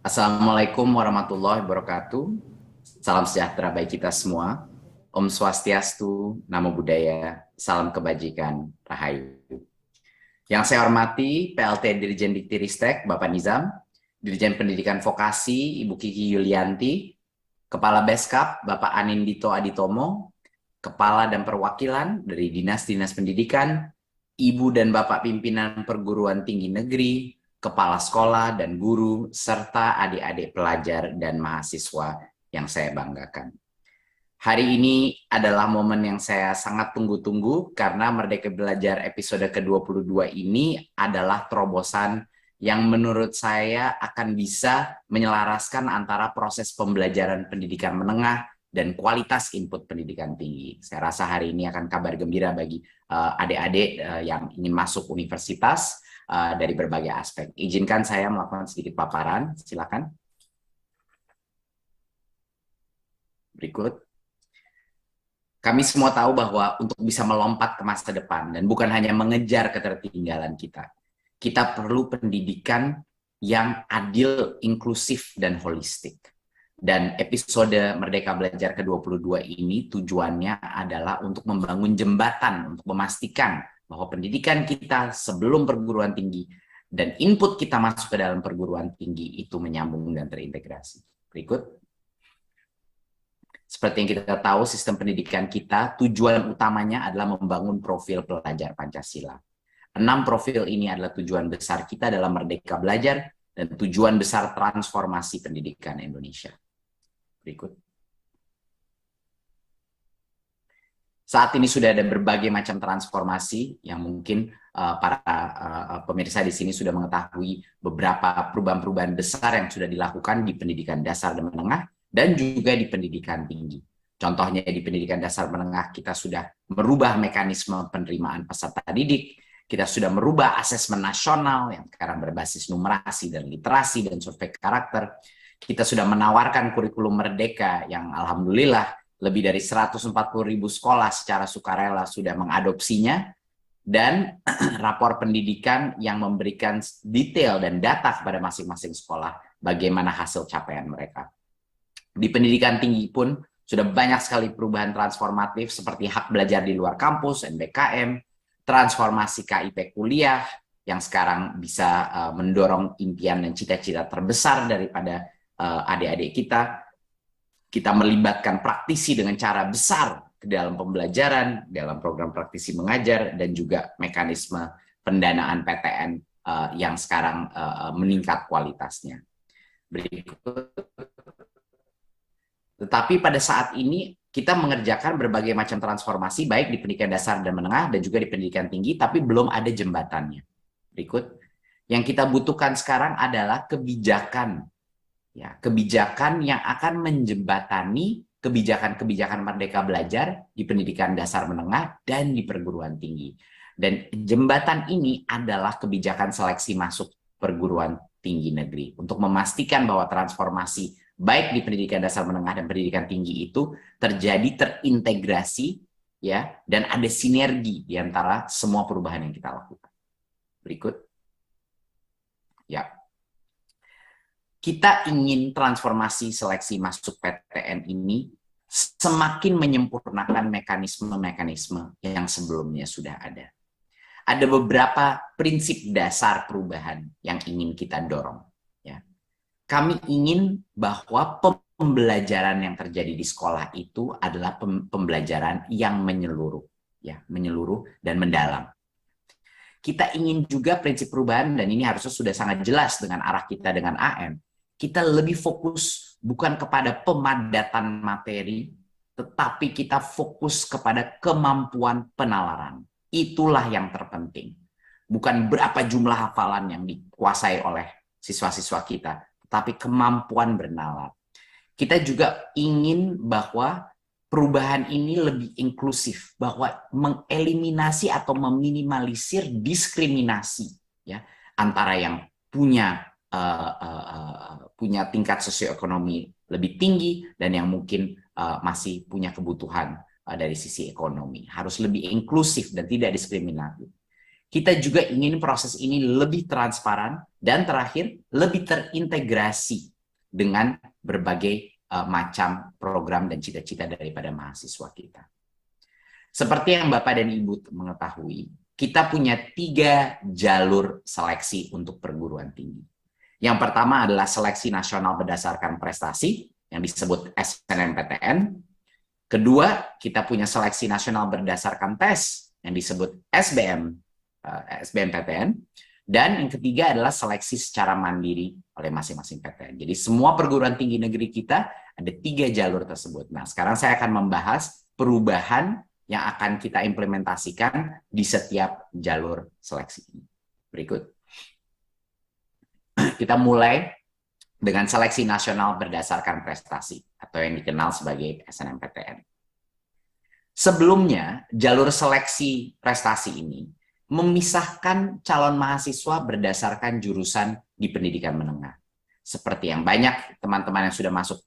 Assalamualaikum warahmatullahi wabarakatuh. Salam sejahtera bagi kita semua. Om Swastiastu, Namo Buddhaya, salam kebajikan, Rahayu. Yang saya hormati PLT Dirjen Diktiristek, Bapak Nizam, Dirjen Pendidikan Vokasi, Ibu Kiki Yulianti, Kepala Beskap, Bapak Anindito Aditomo, Kepala dan Perwakilan dari Dinas-Dinas Pendidikan, Ibu dan Bapak Pimpinan Perguruan Tinggi Negeri, kepala sekolah dan guru, serta adik-adik pelajar dan mahasiswa yang saya banggakan. Hari ini adalah momen yang saya sangat tunggu-tunggu karena Merdeka Belajar episode ke-22 ini adalah terobosan yang menurut saya akan bisa menyelaraskan antara proses pembelajaran pendidikan menengah dan kualitas input pendidikan tinggi. Saya rasa hari ini akan kabar gembira bagi adik-adik yang ingin masuk universitas dari berbagai aspek. Izinkan saya melakukan sedikit paparan, silakan. Berikut. Kami semua tahu bahwa untuk bisa melompat ke masa depan dan bukan hanya mengejar ketertinggalan kita perlu pendidikan yang adil, inklusif, dan holistik. Dan episode Merdeka Belajar ke-22 ini tujuannya adalah untuk membangun jembatan, untuk memastikan bahwa pendidikan kita sebelum perguruan tinggi dan input kita masuk ke dalam perguruan tinggi itu menyambung dan terintegrasi. Berikut. Seperti yang kita tahu, sistem pendidikan kita tujuan utamanya adalah membangun profil pelajar Pancasila. 6 profil ini adalah tujuan besar kita dalam Merdeka Belajar dan tujuan besar transformasi pendidikan Indonesia. Berikut. Saat ini sudah ada berbagai macam transformasi yang mungkin para pemirsa di sini sudah mengetahui beberapa perubahan-perubahan besar yang sudah dilakukan di pendidikan dasar dan menengah dan juga di pendidikan tinggi. Contohnya di pendidikan dasar menengah kita sudah merubah mekanisme penerimaan peserta didik, kita sudah merubah asesmen nasional yang sekarang berbasis numerasi dan literasi dan survei karakter. Kita sudah menawarkan kurikulum merdeka yang alhamdulillah lebih dari 140.000 sekolah secara sukarela sudah mengadopsinya, dan rapor pendidikan yang memberikan detail dan data kepada masing-masing sekolah bagaimana hasil capaian mereka. Di pendidikan tinggi pun sudah banyak sekali perubahan transformatif seperti hak belajar di luar kampus, NBKM, transformasi KIP kuliah yang sekarang bisa mendorong impian dan cita-cita terbesar daripada adik-adik kita. Kita melibatkan praktisi dengan cara besar ke dalam pembelajaran, dalam program praktisi mengajar, dan juga mekanisme pendanaan PTN yang sekarang meningkat kualitasnya. Berikut. Tetapi pada saat ini kita mengerjakan berbagai macam transformasi baik di pendidikan dasar dan menengah dan juga di pendidikan tinggi, tapi belum ada jembatannya. Berikut. Yang kita butuhkan sekarang adalah kebijakan. Ya, kebijakan yang akan menjembatani kebijakan-kebijakan Merdeka Belajar di pendidikan dasar menengah dan di perguruan tinggi. Dan jembatan ini adalah kebijakan seleksi masuk perguruan tinggi negeri untuk memastikan bahwa transformasi baik di pendidikan dasar menengah dan pendidikan tinggi itu terjadi terintegrasi, ya, dan ada sinergi di antara semua perubahan yang kita lakukan. Berikut. Ya. Kita ingin transformasi seleksi masuk PTN ini semakin menyempurnakan mekanisme-mekanisme yang sebelumnya sudah ada. Ada beberapa prinsip dasar perubahan yang ingin kita dorong. Ya. Kami ingin bahwa pembelajaran yang terjadi di sekolah itu adalah pembelajaran yang menyeluruh, ya, menyeluruh dan mendalam. Kita ingin juga prinsip perubahan, dan ini harusnya sudah sangat jelas dengan arah kita dengan AM. Kita lebih fokus bukan kepada pemadatan materi, tetapi kita fokus kepada kemampuan penalaran. Itulah yang terpenting. Bukan berapa jumlah hafalan yang dikuasai oleh siswa-siswa kita, tetapi kemampuan bernalar. Kita juga ingin bahwa perubahan ini lebih inklusif, bahwa mengeliminasi atau meminimalisir diskriminasi, ya, antara yang punya tingkat sosioekonomi lebih tinggi dan yang mungkin masih punya kebutuhan dari sisi ekonomi. Harus lebih inklusif dan tidak diskriminatif. Kita juga ingin proses ini lebih transparan dan terakhir lebih terintegrasi, dengan berbagai macam program dan cita-cita daripada mahasiswa kita. Seperti yang Bapak dan Ibu mengetahui, kita punya 3 jalur seleksi untuk perguruan tinggi. Yang pertama adalah seleksi nasional berdasarkan prestasi, yang disebut SNMPTN. Kedua, kita punya seleksi nasional berdasarkan tes, yang disebut SBMPTN. Dan yang ketiga adalah seleksi secara mandiri oleh masing-masing PTN. Jadi semua perguruan tinggi negeri kita ada 3 jalur tersebut. Nah, sekarang saya akan membahas perubahan yang akan kita implementasikan di setiap jalur seleksi ini. Berikut. Kita mulai dengan seleksi nasional berdasarkan prestasi, atau yang dikenal sebagai SNMPTN. Sebelumnya, jalur seleksi prestasi ini memisahkan calon mahasiswa berdasarkan jurusan di pendidikan menengah. Seperti yang banyak teman-teman yang sudah masuk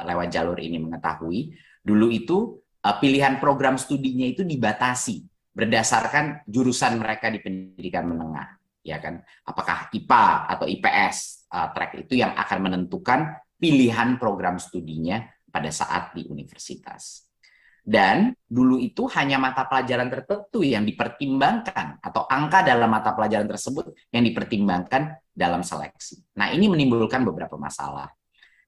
lewat jalur ini mengetahui, dulu itu pilihan program studinya itu dibatasi berdasarkan jurusan mereka di pendidikan menengah, ya kan? Apakah IPA atau IPS track itu yang akan menentukan pilihan program studinya pada saat di universitas. Dan dulu itu hanya mata pelajaran tertentu yang dipertimbangkan atau angka dalam mata pelajaran tersebut yang dipertimbangkan dalam seleksi. Nah, ini menimbulkan beberapa masalah.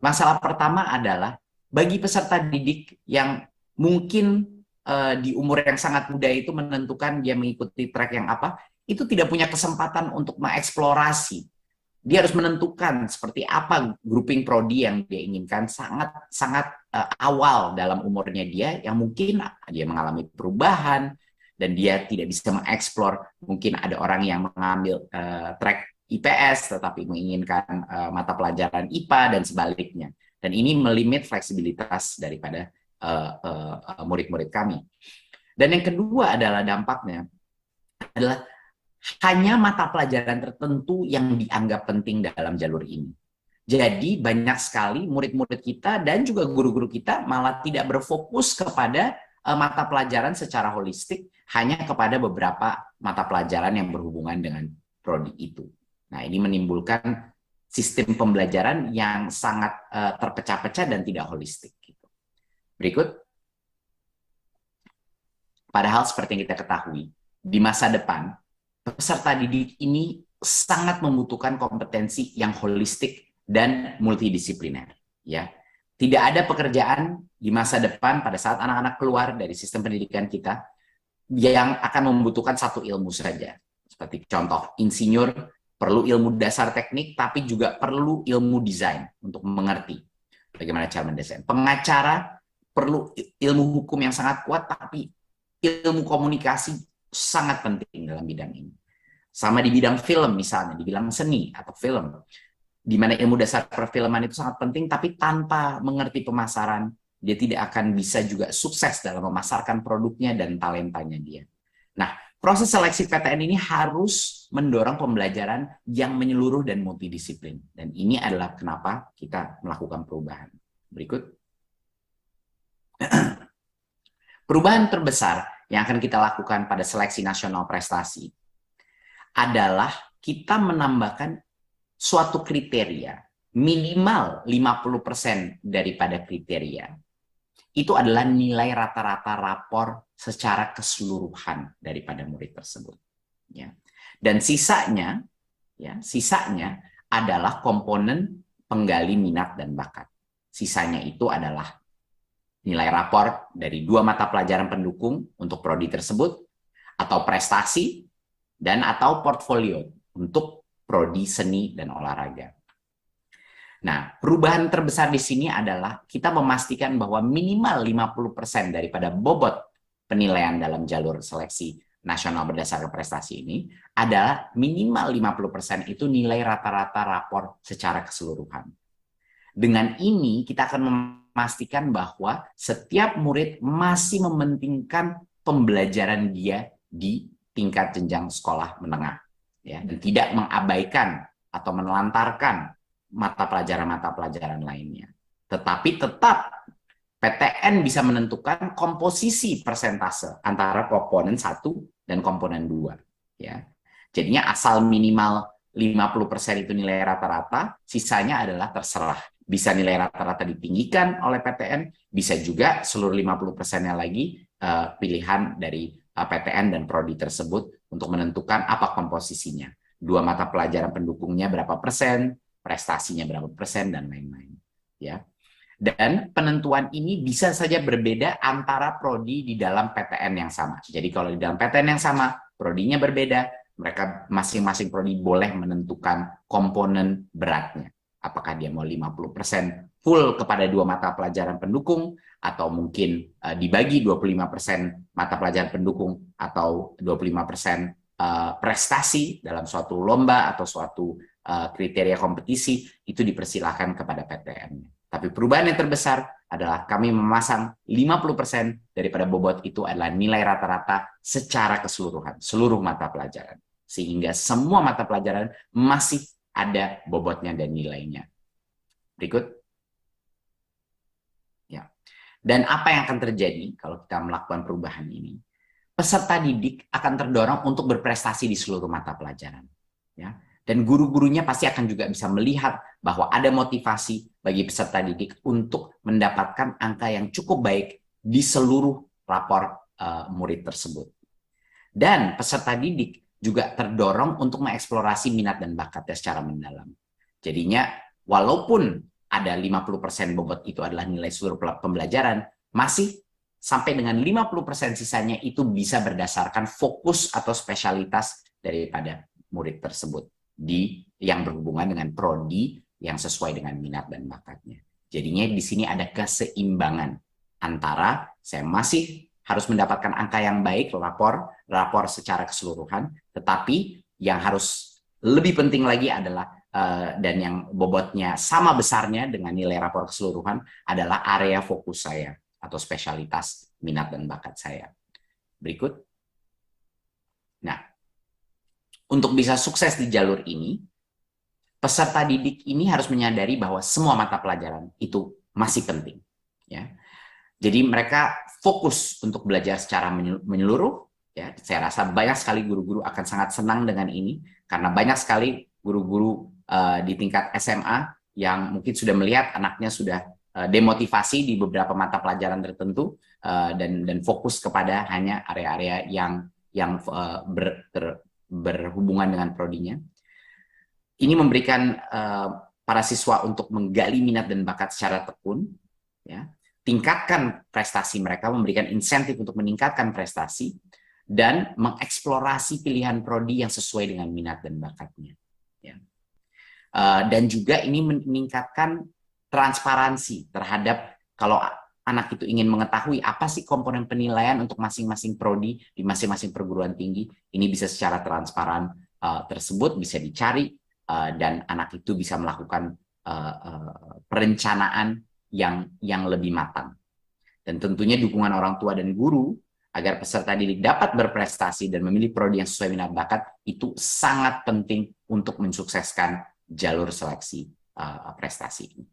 Masalah pertama adalah bagi peserta didik yang mungkin di umur yang sangat muda itu menentukan dia mengikuti track yang apa, itu tidak punya kesempatan untuk mengeksplorasi. Dia harus menentukan seperti apa grouping prodi yang dia inginkan sangat awal dalam umurnya dia, yang mungkin dia mengalami perubahan dan dia tidak bisa mengeksplor. Mungkin ada orang yang mengambil track IPS tetapi menginginkan mata pelajaran IPA dan sebaliknya. Dan ini melimit fleksibilitas daripada murid-murid kami. Dan yang kedua adalah dampaknya adalah hanya mata pelajaran tertentu yang dianggap penting dalam jalur ini. Jadi banyak sekali murid-murid kita dan juga guru-guru kita malah tidak berfokus kepada mata pelajaran secara holistik, hanya kepada beberapa mata pelajaran yang berhubungan dengan prodi itu. Nah, ini menimbulkan sistem pembelajaran yang sangat terpecah-pecah dan tidak holistik. Berikut. Padahal seperti yang kita ketahui, di masa depan, peserta didik ini sangat membutuhkan kompetensi yang holistik dan multidisipliner. Ya, tidak ada pekerjaan di masa depan pada saat anak-anak keluar dari sistem pendidikan kita yang akan membutuhkan satu ilmu saja. Seperti contoh, insinyur perlu ilmu dasar teknik, tapi juga perlu ilmu desain untuk mengerti bagaimana cara mendesain. Pengacara perlu ilmu hukum yang sangat kuat, tapi ilmu komunikasi sangat penting dalam bidang ini. Sama di bidang film misalnya, di bidang seni atau film, di mana ilmu dasar perfilman itu sangat penting, tapi tanpa mengerti pemasaran, dia tidak akan bisa juga sukses dalam memasarkan produknya dan talentanya dia. Nah, proses seleksi PTN ini harus mendorong pembelajaran yang menyeluruh dan multidisiplin. Dan ini adalah kenapa kita melakukan perubahan. Berikut. Perubahan terbesar yang akan kita lakukan pada seleksi nasional prestasi adalah kita menambahkan suatu kriteria, minimal 50% daripada kriteria. Itu adalah nilai rata-rata rapor secara keseluruhan daripada murid tersebut. Ya. Dan sisanya adalah komponen penggali minat dan bakat. Sisanya itu adalah nilai rapor dari 2 mata pelajaran pendukung untuk prodi tersebut, atau prestasi, dan atau portfolio untuk prodi seni dan olahraga. Nah, perubahan terbesar di sini adalah kita memastikan bahwa minimal 50% daripada bobot penilaian dalam jalur seleksi nasional berdasarkan prestasi ini adalah minimal 50% itu nilai rata-rata rapor secara keseluruhan. Dengan ini kita akan memastikan bahwa setiap murid masih mementingkan pembelajaran dia di tingkat jenjang sekolah menengah, ya, dan tidak mengabaikan atau menelantarkan mata pelajaran lainnya. Tetapi tetap PTN bisa menentukan komposisi persentase antara komponen 1 dan komponen 2. Ya. Jadinya asal minimal 50% itu nilai rata-rata, sisanya adalah terserah Bisa nilai rata-rata ditinggikan oleh PTN, bisa juga seluruh 50%-nya lagi pilihan dari PTN dan prodi tersebut untuk menentukan apa komposisinya. 2 mata pelajaran pendukungnya berapa persen, prestasinya berapa persen, dan lain-lain. Ya. Dan penentuan ini bisa saja berbeda antara prodi di dalam PTN yang sama. Jadi kalau di dalam PTN yang sama, prodinya berbeda, mereka masing-masing prodi boleh menentukan komponen beratnya. Apakah dia mau 50% full kepada 2 mata pelajaran pendukung, atau mungkin dibagi 25% mata pelajaran pendukung, atau 25% prestasi dalam suatu lomba atau suatu kriteria kompetisi, itu dipersilahkan kepada PTN-nya. Tapi perubahan yang terbesar adalah kami memasang 50% daripada bobot itu adalah nilai rata-rata secara keseluruhan, seluruh mata pelajaran. Sehingga semua mata pelajaran masih ada bobotnya dan nilainya. Berikut. Ya. Dan apa yang akan terjadi kalau kita melakukan perubahan ini? Peserta didik akan terdorong untuk berprestasi di seluruh mata pelajaran. Ya. Dan guru-gurunya pasti akan juga bisa melihat bahwa ada motivasi bagi peserta didik untuk mendapatkan angka yang cukup baik di seluruh rapor murid tersebut. Dan peserta didik juga terdorong untuk mengeksplorasi minat dan bakatnya secara mendalam. Jadinya, walaupun ada 50% bobot itu adalah nilai seluruh pembelajaran, masih sampai dengan 50% sisanya itu bisa berdasarkan fokus atau spesialitas daripada murid tersebut yang berhubungan dengan prodi yang sesuai dengan minat dan bakatnya. Jadinya di sini ada keseimbangan antara saya masih harus mendapatkan angka yang baik, rapor secara keseluruhan, tetapi yang harus lebih penting lagi adalah dan yang bobotnya sama besarnya dengan nilai rapor keseluruhan adalah area fokus saya atau spesialitas minat dan bakat saya. Berikut. Nah, untuk bisa sukses di jalur ini, peserta didik ini harus menyadari bahwa semua mata pelajaran itu masih penting. Ya. Jadi mereka fokus untuk belajar secara menyeluruh. Ya. Saya rasa banyak sekali guru-guru akan sangat senang dengan ini, karena banyak sekali guru-guru di tingkat SMA yang mungkin sudah melihat anaknya sudah demotivasi di beberapa mata pelajaran tertentu dan fokus kepada hanya area-area yang berhubungan dengan prodinya. Ini memberikan para siswa untuk menggali minat dan bakat secara tekun, ya, tingkatkan prestasi mereka, memberikan insentif untuk meningkatkan prestasi, dan mengeksplorasi pilihan prodi yang sesuai dengan minat dan bakatnya. Ya. Dan juga ini meningkatkan transparansi terhadap kalau anak itu ingin mengetahui apa sih komponen penilaian untuk masing-masing prodi di masing-masing perguruan tinggi, ini bisa secara transparan tersebut bisa dicari dan anak itu bisa melakukan perencanaan yang lebih matang. Dan tentunya dukungan orang tua dan guru agar peserta didik dapat berprestasi dan memilih prodi yang sesuai minat bakat itu sangat penting untuk mensukseskan jalur seleksi prestasi ini.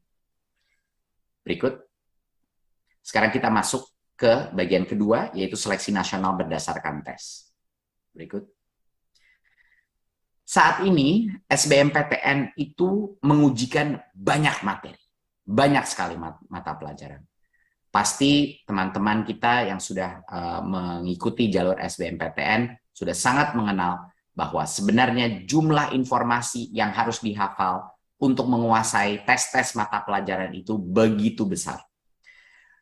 Berikut. Sekarang kita masuk ke bagian kedua, yaitu seleksi nasional berdasarkan tes. Berikut. Saat ini, SBMPTN itu mengujikan banyak materi. Banyak sekali mata pelajaran. Pasti teman-teman kita yang sudah mengikuti jalur SBMPTN sudah sangat mengenal bahwa sebenarnya jumlah informasi yang harus dihafal untuk menguasai tes-tes mata pelajaran itu begitu besar.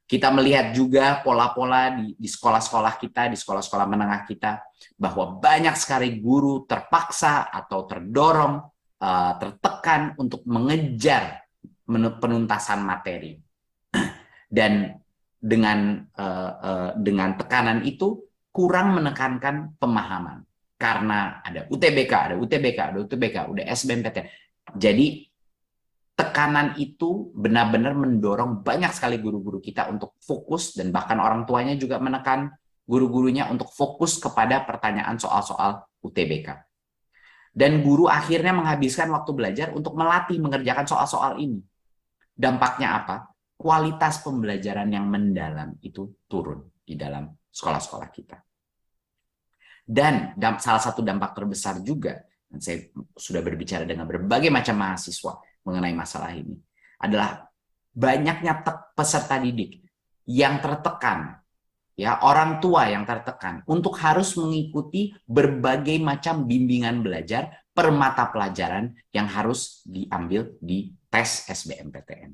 Kita melihat juga pola-pola di sekolah-sekolah kita, di sekolah-sekolah menengah kita, bahwa banyak sekali guru terpaksa atau terdorong, tertekan untuk mengejar penuntasan materi. Dan dengan tekanan itu kurang menekankan pemahaman. Karena ada UTBK, udah SBMPTN. Jadi tekanan itu benar-benar mendorong banyak sekali guru-guru kita untuk fokus, dan bahkan orang tuanya juga menekan guru-gurunya untuk fokus kepada pertanyaan soal-soal UTBK. Dan guru akhirnya menghabiskan waktu belajar untuk melatih mengerjakan soal-soal ini. Dampaknya apa? Kualitas pembelajaran yang mendalam itu turun di dalam sekolah-sekolah kita. Dan salah satu dampak terbesar juga, dan saya sudah berbicara dengan berbagai macam mahasiswa mengenai masalah ini, adalah banyaknya peserta didik yang tertekan, ya, orang tua yang tertekan untuk harus mengikuti berbagai macam bimbingan belajar per mata pelajaran yang harus diambil di tes SBMPTN.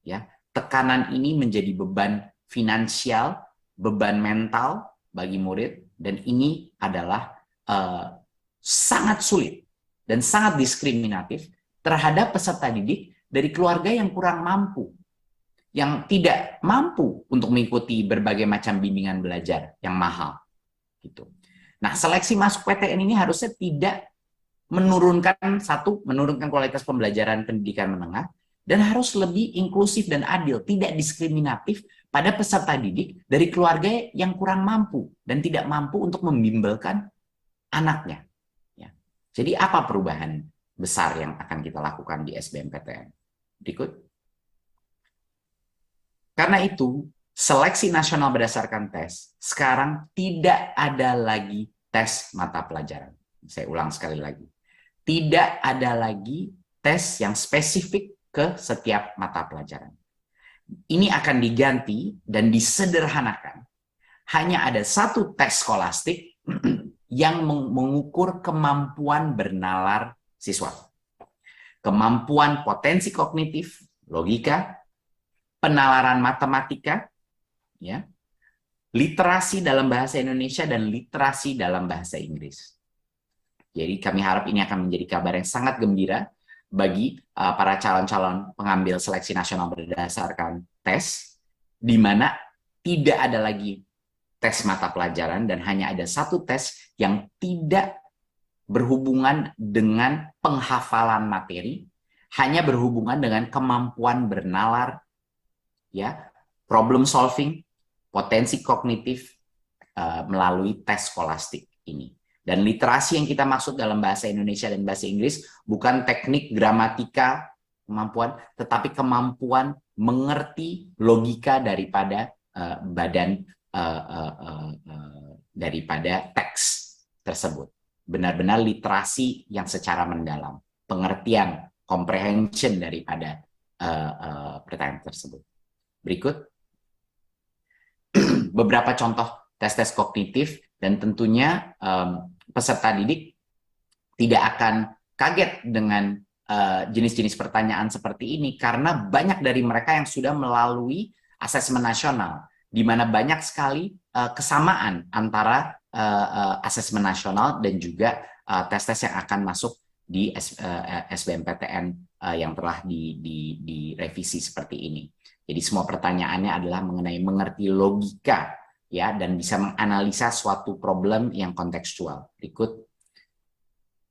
Ya, tekanan ini menjadi beban finansial, beban mental bagi murid, dan ini adalah sangat sulit dan sangat diskriminatif terhadap peserta didik dari keluarga yang kurang mampu, yang tidak mampu untuk mengikuti berbagai macam bimbingan belajar yang mahal. Gitu. Nah, seleksi masuk PTN ini harusnya tidak menurunkan kualitas pembelajaran pendidikan menengah, dan harus lebih inklusif dan adil, tidak diskriminatif pada peserta didik dari keluarga yang kurang mampu dan tidak mampu untuk membimbelkan anaknya. Ya. Jadi apa perubahan besar yang akan kita lakukan di SBMPTN? Berikut. Karena itu, seleksi nasional berdasarkan tes, sekarang tidak ada lagi tes mata pelajaran. Saya ulang sekali lagi. Tidak ada lagi tes yang spesifik ke setiap mata pelajaran. Ini akan diganti dan disederhanakan. Hanya ada satu tes skolastik yang mengukur kemampuan bernalar siswa. Kemampuan potensi kognitif, logika, penalaran matematika, ya, literasi dalam bahasa Indonesia, dan literasi dalam bahasa Inggris. Jadi kami harap ini akan menjadi kabar yang sangat gembira bagi para calon-calon pengambil seleksi nasional berdasarkan tes, di mana tidak ada lagi tes mata pelajaran dan hanya ada satu tes yang tidak berhubungan dengan penghafalan materi, hanya berhubungan dengan kemampuan bernalar, ya, problem solving, potensi kognitif melalui tes skolastik ini. Dan literasi yang kita maksud dalam bahasa Indonesia dan bahasa Inggris bukan teknik gramatika kemampuan, tetapi kemampuan mengerti logika daripada daripada teks tersebut. Benar-benar literasi yang secara mendalam, pengertian, comprehension daripada pertanyaan tersebut. Berikut beberapa contoh tes-tes kognitif, dan tentunya peserta didik tidak akan kaget dengan jenis-jenis pertanyaan seperti ini, karena banyak dari mereka yang sudah melalui asesmen nasional, di mana banyak sekali kesamaan antara asesmen nasional dan juga tes-tes yang akan masuk di SBMPTN yang telah direvisi seperti ini. Jadi semua pertanyaannya adalah mengenai mengerti logika, ya, dan bisa menganalisa suatu problem yang kontekstual. Berikut.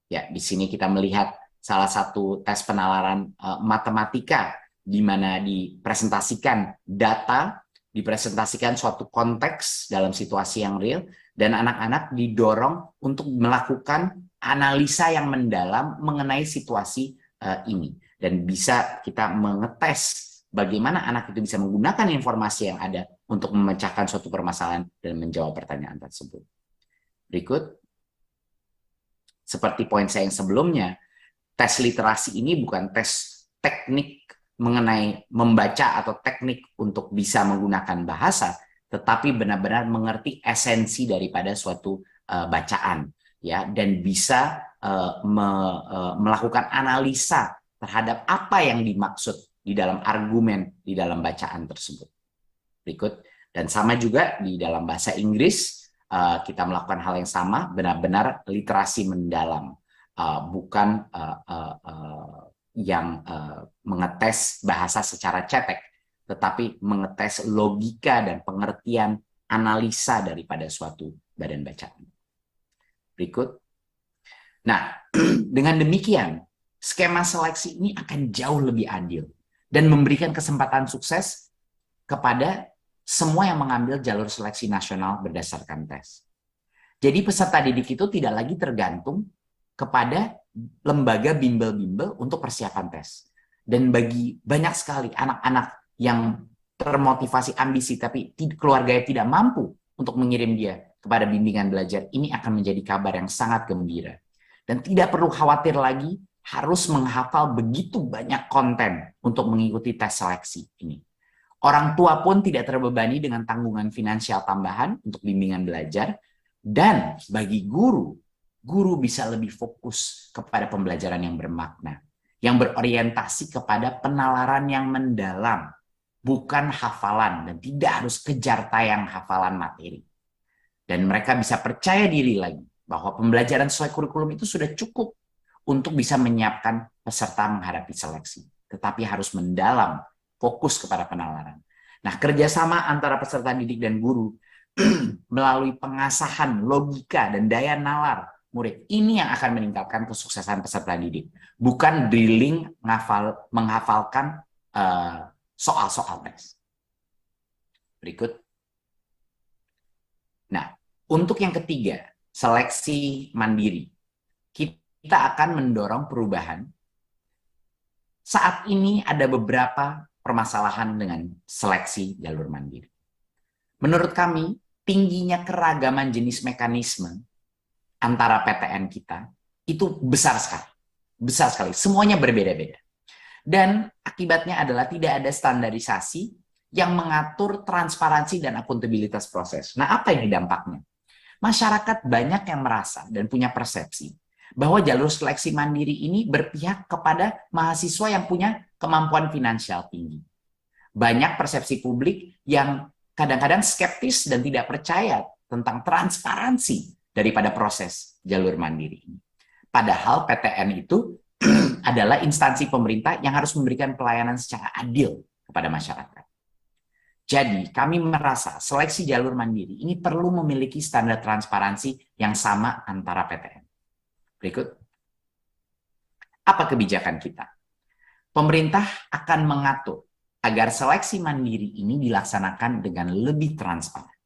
Ya, di sini kita melihat salah satu tes penalaran matematika, di mana dipresentasikan data, dipresentasikan suatu konteks dalam situasi yang real, dan anak-anak didorong untuk melakukan analisa yang mendalam mengenai situasi ini. Dan bisa kita mengetes bagaimana anak itu bisa menggunakan informasi yang ada untuk memecahkan suatu permasalahan dan menjawab pertanyaan tersebut. Berikut. Seperti poin saya yang sebelumnya, tes literasi ini bukan tes teknik mengenai membaca atau teknik untuk bisa menggunakan bahasa, tetapi benar-benar mengerti esensi daripada suatu bacaan, ya, dan bisa melakukan analisa terhadap apa yang dimaksud di dalam argumen di dalam bacaan tersebut. Berikut. Dan sama juga di dalam bahasa Inggris, kita melakukan hal yang sama, benar-benar literasi mendalam, bukan yang mengetes bahasa secara cetek, tetapi mengetes logika dan pengertian analisa daripada suatu badan bacaan. Berikut. Nah, dengan demikian, skema seleksi ini akan jauh lebih adil dan memberikan kesempatan sukses kepada semua yang mengambil jalur seleksi nasional berdasarkan tes. Jadi peserta didik itu tidak lagi tergantung kepada lembaga bimbel-bimbel untuk persiapan tes. Dan bagi banyak sekali anak-anak yang termotivasi ambisi tapi keluarganya tidak mampu untuk mengirim dia kepada bimbingan belajar, ini akan menjadi kabar yang sangat gembira. Dan tidak perlu khawatir lagi harus menghafal begitu banyak konten untuk mengikuti tes seleksi ini. Orang tua pun tidak terbebani dengan tanggungan finansial tambahan untuk bimbingan belajar, dan bagi guru, guru bisa lebih fokus kepada pembelajaran yang bermakna, yang berorientasi kepada penalaran yang mendalam, bukan hafalan, dan tidak harus kejar tayang hafalan materi. Dan mereka bisa percaya diri lagi bahwa pembelajaran sesuai kurikulum itu sudah cukup untuk bisa menyiapkan peserta menghadapi seleksi. Tetapi harus mendalam, fokus kepada penalaran. Nah, kerjasama antara peserta didik dan guru melalui pengasahan logika dan daya nalar murid, ini yang akan meningkatkan kesuksesan peserta didik. Bukan drilling menghafalkan soal-soal tes. Berikut. Nah, untuk yang ketiga, seleksi mandiri. Kita akan mendorong perubahan. Saat ini ada beberapa permasalahan dengan seleksi jalur mandiri. Menurut kami, tingginya keragaman jenis mekanisme antara PTN kita itu besar sekali. Besar sekali. Semuanya berbeda-beda. Dan akibatnya adalah tidak ada standarisasi yang mengatur transparansi dan akuntabilitas proses. Nah, apa ini dampaknya? Masyarakat banyak yang merasa dan punya persepsi bahwa jalur seleksi mandiri ini berpihak kepada mahasiswa yang punya kemampuan finansial tinggi. Banyak persepsi publik yang kadang-kadang skeptis dan tidak percaya tentang transparansi daripada proses jalur mandiri ini. Padahal PTN itu adalah instansi pemerintah yang harus memberikan pelayanan secara adil kepada masyarakat. Jadi, kami merasa seleksi jalur mandiri ini perlu memiliki standar transparansi yang sama antara PTN. Berikut. Apa kebijakan kita? Pemerintah akan mengatur agar seleksi mandiri ini dilaksanakan dengan lebih transparan.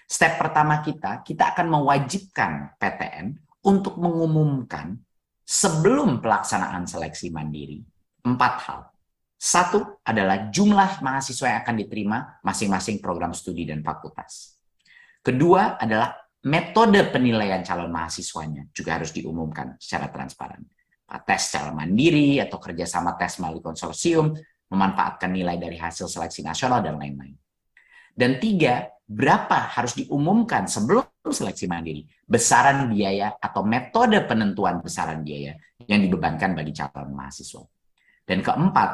Step pertama kita akan mewajibkan PTN untuk mengumumkan sebelum pelaksanaan seleksi mandiri 4 hal. 1 adalah jumlah mahasiswa yang akan diterima masing-masing program studi dan fakultas. Kedua adalah metode penilaian calon mahasiswanya juga harus diumumkan secara transparan. Tes secara mandiri atau kerjasama tes melalui konsorsium, memanfaatkan nilai dari hasil seleksi nasional, dan lain-lain. Dan 3, berapa harus diumumkan sebelum seleksi mandiri, besaran biaya atau metode penentuan besaran biaya yang dibebankan bagi calon mahasiswa. Dan keempat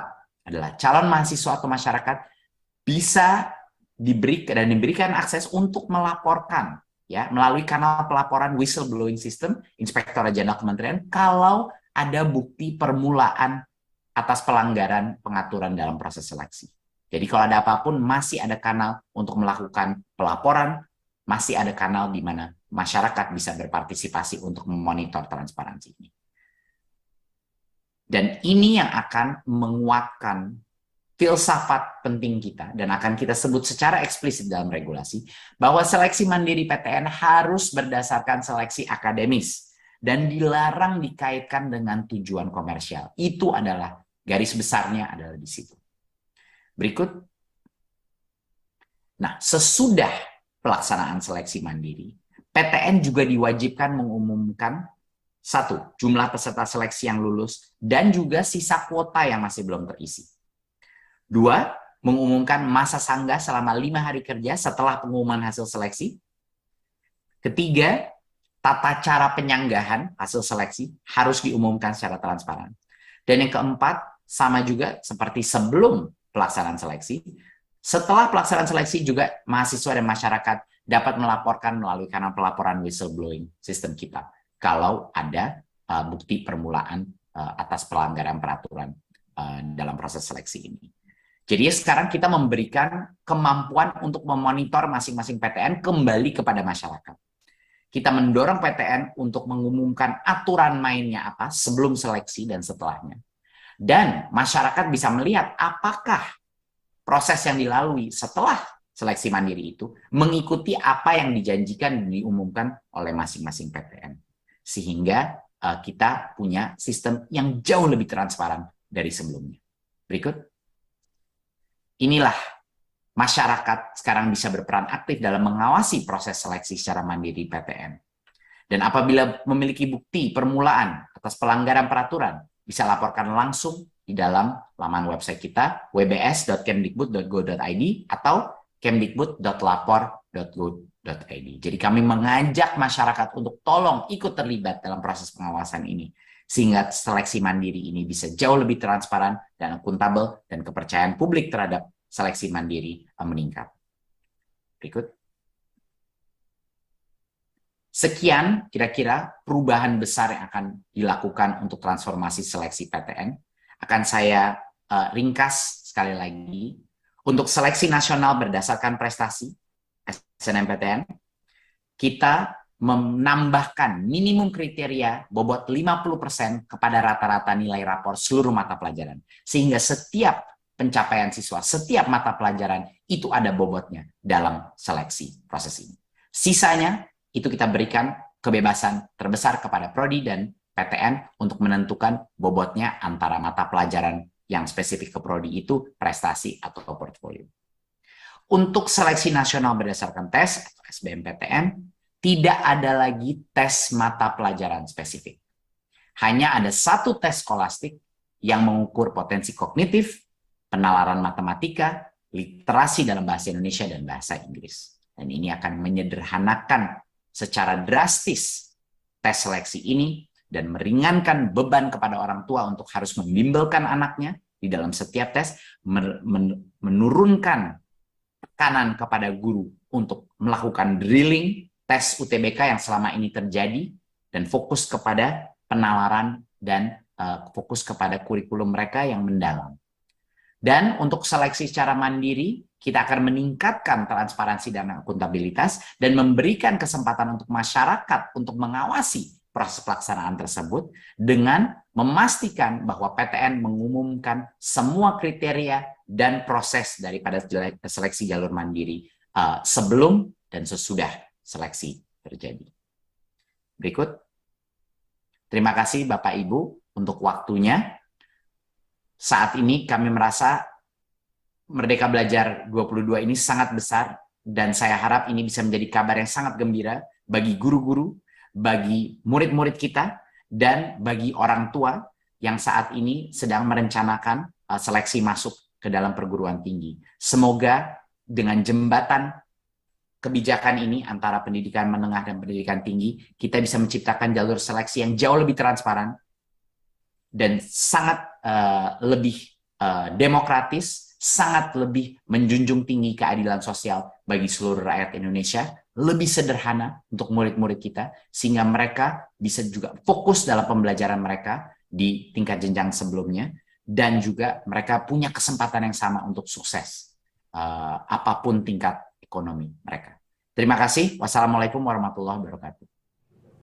adalah calon mahasiswa atau masyarakat bisa diberikan akses untuk melaporkan ya melalui kanal pelaporan whistleblowing system Inspektorat Jenderal Kementerian kalau ada bukti permulaan atas pelanggaran pengaturan dalam proses seleksi. Jadi kalau ada apapun, masih ada kanal untuk melakukan pelaporan, masih ada kanal di mana masyarakat bisa berpartisipasi untuk memonitor transparansi ini. Dan ini yang akan menguatkan filsafat penting kita, dan akan kita sebut secara eksplisit dalam regulasi, bahwa seleksi mandiri PTN harus berdasarkan seleksi akademis, dan dilarang dikaitkan dengan tujuan komersial. Itu adalah garis besarnya adalah di situ. Berikut. Nah, sesudah pelaksanaan seleksi mandiri, PTN juga diwajibkan mengumumkan 1, jumlah peserta seleksi yang lulus dan juga sisa kuota yang masih belum terisi. 2, mengumumkan masa sanggah selama 5 hari kerja setelah pengumuman hasil seleksi. Ketiga, tata cara penyanggahan hasil seleksi harus diumumkan secara transparan. Dan yang keempat, sama juga seperti sebelum pelaksanaan seleksi, setelah pelaksanaan seleksi juga mahasiswa dan masyarakat dapat melaporkan melalui kanal pelaporan whistleblowing sistem kita kalau ada bukti permulaan atas pelanggaran peraturan dalam proses seleksi ini. Jadi sekarang kita memberikan kemampuan untuk memonitor masing-masing PTN kembali kepada masyarakat. Kita mendorong PTN untuk mengumumkan aturan mainnya apa sebelum seleksi dan setelahnya. Dan masyarakat bisa melihat apakah proses yang dilalui setelah seleksi mandiri itu mengikuti apa yang dijanjikan dan diumumkan oleh masing-masing PTN. Sehingga kita punya sistem yang jauh lebih transparan dari sebelumnya. Berikut. Inilah masyarakat sekarang bisa berperan aktif dalam mengawasi proses seleksi secara mandiri PTN. Dan apabila memiliki bukti permulaan atas pelanggaran peraturan, bisa laporkan langsung di dalam laman website kita wbs.kemdikbud.go.id atau kemdikbud.lapor.go.id. Jadi kami mengajak masyarakat untuk tolong ikut terlibat dalam proses pengawasan ini, sehingga seleksi mandiri ini bisa jauh lebih transparan dan akuntabel, dan kepercayaan publik terhadap seleksi mandiri meningkat. Berikut. Sekian kira-kira perubahan besar yang akan dilakukan untuk transformasi seleksi PTN. Akan saya ringkas sekali lagi. Untuk seleksi nasional berdasarkan prestasi SNMPTN, kita menambahkan minimum kriteria bobot 50% kepada rata-rata nilai rapor seluruh mata pelajaran. Sehingga setiap pencapaian siswa, setiap mata pelajaran itu ada bobotnya dalam seleksi proses ini. Sisanya itu kita berikan kebebasan terbesar kepada Prodi dan PTN untuk menentukan bobotnya antara mata pelajaran yang spesifik ke Prodi itu prestasi atau portfolio. Untuk seleksi nasional berdasarkan tes atau SBMPTN, tidak ada lagi tes mata pelajaran spesifik. Hanya ada satu tes skolastik yang mengukur potensi kognitif, penalaran matematika, literasi dalam bahasa Indonesia dan bahasa Inggris. Dan ini akan menyederhanakan secara drastis tes seleksi ini dan meringankan beban kepada orang tua untuk harus membimbelkan anaknya di dalam setiap tes, menurunkan tekanan kepada guru untuk melakukan drilling tes UTBK yang selama ini terjadi, dan fokus kepada penalaran dan fokus kepada kurikulum mereka yang mendalam. Dan untuk seleksi secara mandiri, kita akan meningkatkan transparansi dan akuntabilitas dan memberikan kesempatan untuk masyarakat untuk mengawasi proses pelaksanaan tersebut dengan memastikan bahwa PTN mengumumkan semua kriteria dan proses daripada seleksi jalur mandiri sebelum dan sesudah seleksi terjadi. Berikut. Terima kasih Bapak Ibu untuk waktunya. Saat ini kami merasa Merdeka Belajar 22 ini sangat besar, dan saya harap ini bisa menjadi kabar yang sangat gembira bagi guru-guru, bagi murid-murid kita, dan bagi orang tua yang saat ini sedang merencanakan seleksi masuk ke dalam perguruan tinggi. Semoga dengan jembatan kebijakan ini antara pendidikan menengah dan pendidikan tinggi, kita bisa menciptakan jalur seleksi yang jauh lebih transparan dan sangat lebih demokratis, sangat lebih menjunjung tinggi keadilan sosial bagi seluruh rakyat Indonesia, lebih sederhana untuk murid-murid kita, sehingga mereka bisa juga fokus dalam pembelajaran mereka di tingkat jenjang sebelumnya, dan juga mereka punya kesempatan yang sama untuk sukses, apapun tingkat ekonomi mereka. Terima kasih. Wassalamualaikum warahmatullahi wabarakatuh.